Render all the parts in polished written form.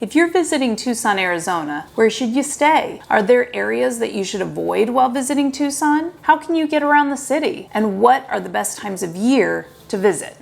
If you're visiting Tucson, Arizona, where should you stay? Are there areas that you should avoid while visiting Tucson? How can you get around the city? And what are the best times of year to visit?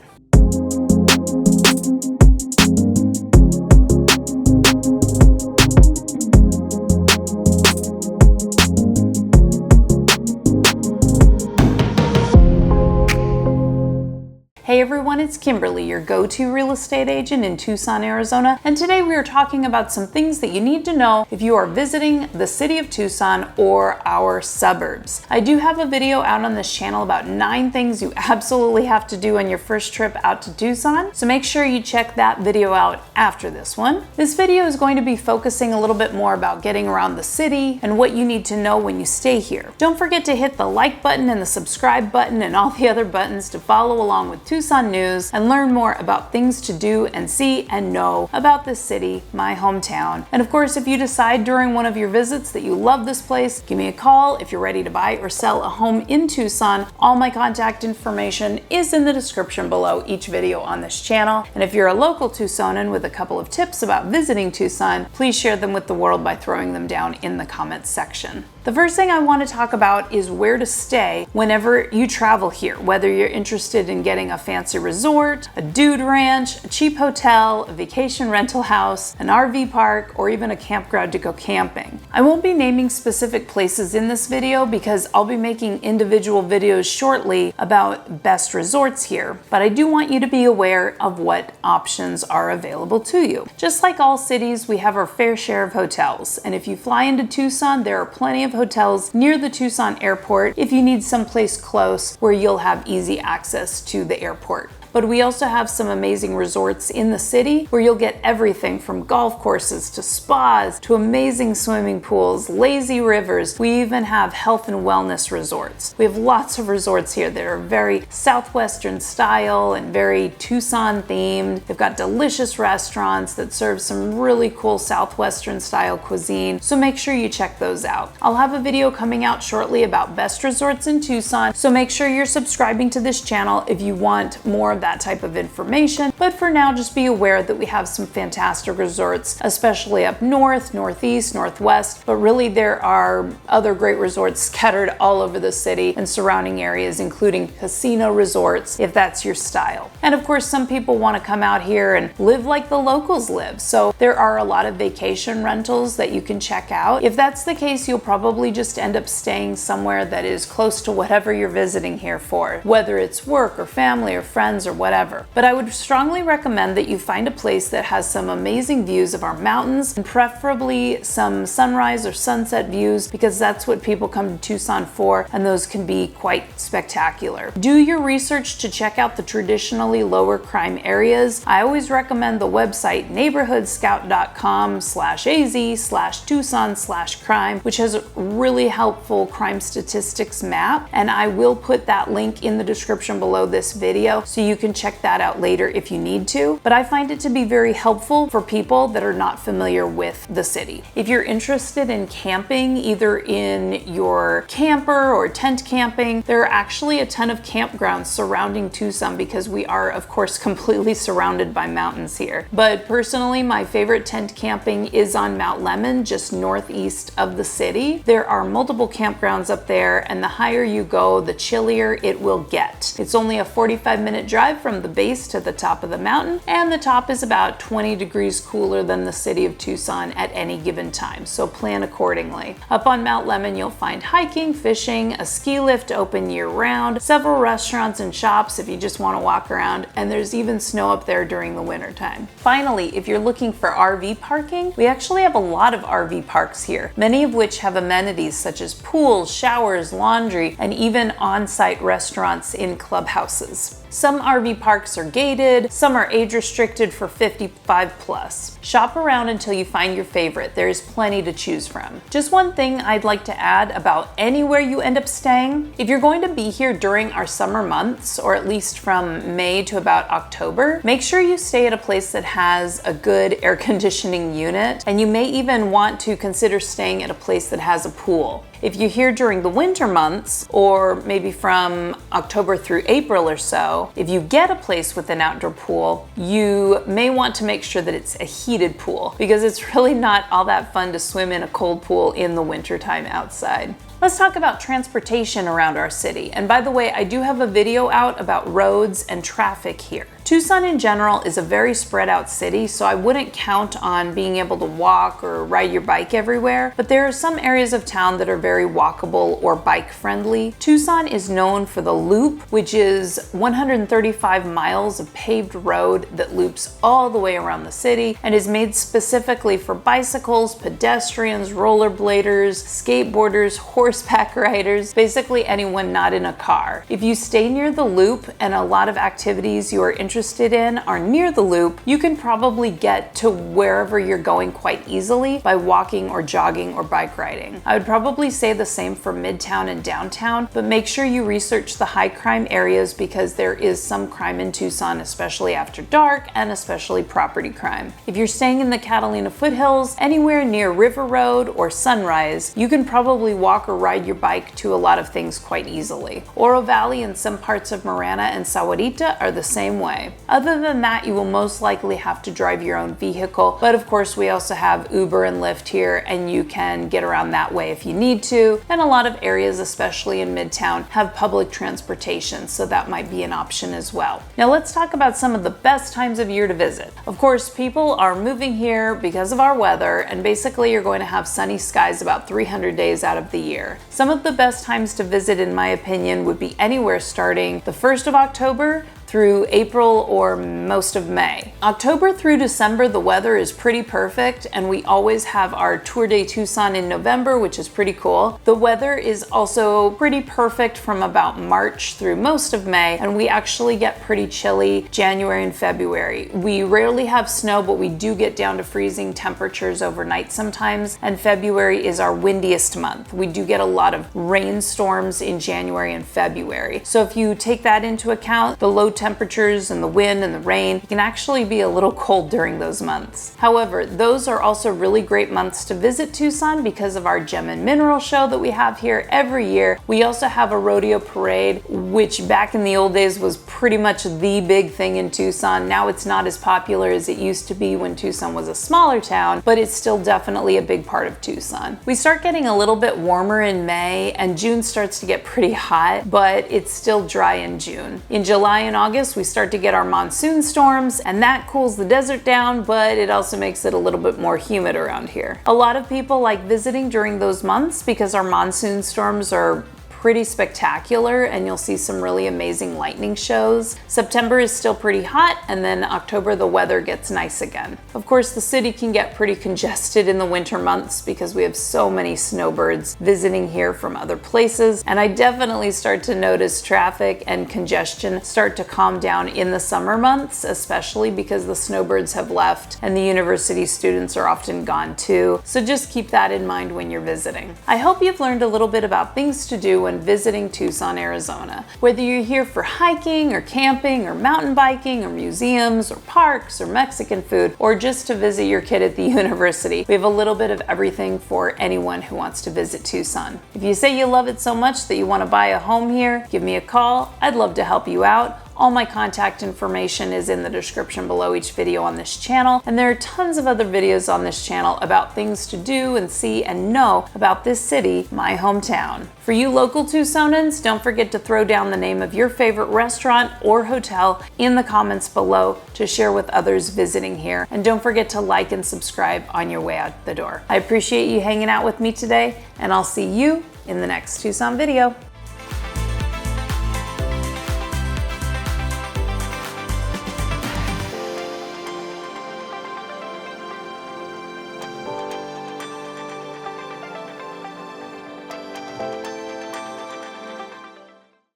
Hey everyone, it's Kimberly, your go-to real estate agent in Tucson, Arizona, and today we are talking about some things that you need to know if you are visiting the city of Tucson or our suburbs. I do have a video out on this channel about 9 things you absolutely have to do on your first trip out to Tucson, so make sure you check that video out after this one. This video is going to be focusing a little bit more about getting around the city and what you need to know when you stay here. Don't forget to hit the like button and the subscribe button and all the other buttons to follow along with Tucson news and learn more about things to do and see and know about this city, my hometown. And of course, if you decide during one of your visits that you love this place, give me a call if you're ready to buy or sell a home in Tucson. All my contact information is in the description below each video on this channel. And if you're a local Tucsonan with a couple of tips about visiting Tucson, please share them with the world by throwing them down in the comments section. The first thing I want to talk about is where to stay whenever you travel here, whether you're interested in getting a fancy resort, a dude ranch, a cheap hotel, a vacation rental house, an RV park, or even a campground to go camping. I won't be naming specific places in this video because I'll be making individual videos shortly about best resorts here, but I do want you to be aware of what options are available to you. Just like all cities, we have our fair share of hotels, and if you fly into Tucson, there are plenty of hotels near the Tucson airport if you need someplace close where you'll have easy access to the airport. But we also have some amazing resorts in the city where you'll get everything from golf courses to spas to amazing swimming pools, lazy rivers. We even have health and wellness resorts. We have lots of resorts here that are very southwestern style and very Tucson themed. They've got delicious restaurants that serve some really cool southwestern style cuisine, so make sure you check those out. I'll have a video coming out shortly about best resorts in Tucson, so make sure you're subscribing to this channel if you want more of that type of information. But for now, just be aware that we have some fantastic resorts, especially up north, northeast, northwest, but really there are other great resorts scattered all over the city and surrounding areas, including casino resorts, if that's your style. And of course, some people want to come out here and live like the locals live, so there are a lot of vacation rentals that you can check out. If that's the case, you'll probably just end up staying somewhere that is close to whatever you're visiting here for, whether it's work or family or friends or whatever. But I would strongly recommend that you find a place that has some amazing views of our mountains and preferably some sunrise or sunset views, because that's what people come to Tucson for, and those can be quite spectacular. Do your research to check out the traditionally lower crime areas. I always recommend the website neighborhoodscout.com/az/Tucson/crime, which has a really helpful crime statistics map, and I will put that link in the description below this video so you can check that out later if you need to. But I find it to be very helpful for people that are not familiar with the city. If you're interested in camping, either in your camper or tent camping, there are actually a ton of campgrounds surrounding Tucson because we are, of course, completely surrounded by mountains here. But personally, my favorite tent camping is on Mount Lemmon, just northeast of the city. There are multiple campgrounds up there, and the higher you go, the chillier it will get. It's only a 45-minute drive from the base to the top of the mountain, and the top is about 20 degrees cooler than the city of Tucson at any given time, so plan accordingly. Up on Mount Lemmon, you'll find hiking, fishing, a ski lift open year-round, several restaurants and shops if you just want to walk around, and there's even snow up there during the winter time. Finally, if you're looking for RV parking, we actually have a lot of RV parks here, many of which have amenities such as pools, showers, laundry, and even on-site restaurants in clubhouses. Some RV parks are gated, some are age restricted for 55 plus. Shop around until you find your favorite. There is plenty to choose from. Just one thing I'd like to add about anywhere you end up staying. If you're going to be here during our summer months, or at least from May to about October, make sure you stay at a place that has a good air conditioning unit, and you may even want to consider staying at a place that has a pool. If you're here during the winter months, or maybe from October through April or so, if you get a place with an outdoor pool, you may want to make sure that it's a heated pool, because it's really not all that fun to swim in a cold pool in the wintertime outside. Let's talk about transportation around our city. And by the way, I do have a video out about roads and traffic here. Tucson in general is a very spread out city, so I wouldn't count on being able to walk or ride your bike everywhere, but there are some areas of town that are very walkable or bike friendly. Tucson is known for the Loop, which is 135 miles of paved road that loops all the way around the city and is made specifically for bicycles, pedestrians, rollerbladers, skateboarders, horseback riders, basically anyone not in a car. If you stay near the Loop and a lot of activities you are interested in are near the Loop, you can probably get to wherever you're going quite easily by walking or jogging or bike riding. I would probably say the same for Midtown and downtown, but make sure you research the high crime areas because there is some crime in Tucson, especially after dark and especially property crime. If you're staying in the Catalina foothills, anywhere near River Road or Sunrise, you can probably walk or ride your bike to a lot of things quite easily. Oro Valley and some parts of Marana and Sahuarita are the same way. Other than that, you will most likely have to drive your own vehicle, but of course we also have Uber and Lyft here, and you can get around that way if you need to. And a lot of areas, especially in Midtown, have public transportation, so that might be an option as well. Now let's talk about some of the best times of year to visit. Of course, people are moving here because of our weather, and basically you're going to have sunny skies about 300 days out of the year. Some of the best times to visit, in my opinion, would be anywhere starting the 1st of October through April or most of May. October through December, the weather is pretty perfect, and we always have our Tour de Tucson in November, which is pretty cool. The weather is also pretty perfect from about March through most of May, and we actually get pretty chilly January and February. We rarely have snow, but we do get down to freezing temperatures overnight sometimes, and February is our windiest month. We do get a lot of rainstorms in January and February. So if you take that into account, the low temperatures and the wind and the rain, it can actually be a little cold during those months. However, those are also really great months to visit Tucson because of our Gem and Mineral show that we have here every year. We also have a rodeo parade, which back in the old days was pretty much the big thing in Tucson. Now it's not as popular as it used to be when Tucson was a smaller town, but it's still definitely a big part of Tucson. We start getting a little bit warmer in May, and June starts to get pretty hot, but it's still dry in June. In July and August, we start to get our monsoon storms, and that cools the desert down, but it also makes it a little bit more humid around here. A lot of people like visiting during those months because our monsoon storms are pretty spectacular, and you'll see some really amazing lightning shows. September is still pretty hot, and then October the weather gets nice again. Of course, the city can get pretty congested in the winter months because we have so many snowbirds visiting here from other places, and I definitely start to notice traffic and congestion start to calm down in the summer months, especially because the snowbirds have left and the university students are often gone too. So just keep that in mind when you're visiting. I hope you've learned a little bit about things to do when visiting Tucson, Arizona. Whether you're here for hiking or camping or mountain biking or museums or parks or Mexican food, or just to visit your kid at the university, we have a little bit of everything for anyone who wants to visit Tucson. If you say you love it so much that you want to buy a home here, give me a call. I'd love to help you out. All my contact information is in the description below each video on this channel, and there are tons of other videos on this channel about things to do and see and know about this city, my hometown. For you local Tucsonans, don't forget to throw down the name of your favorite restaurant or hotel in the comments below to share with others visiting here, and don't forget to like and subscribe on your way out the door. I appreciate you hanging out with me today, and I'll see you in the next Tucson video.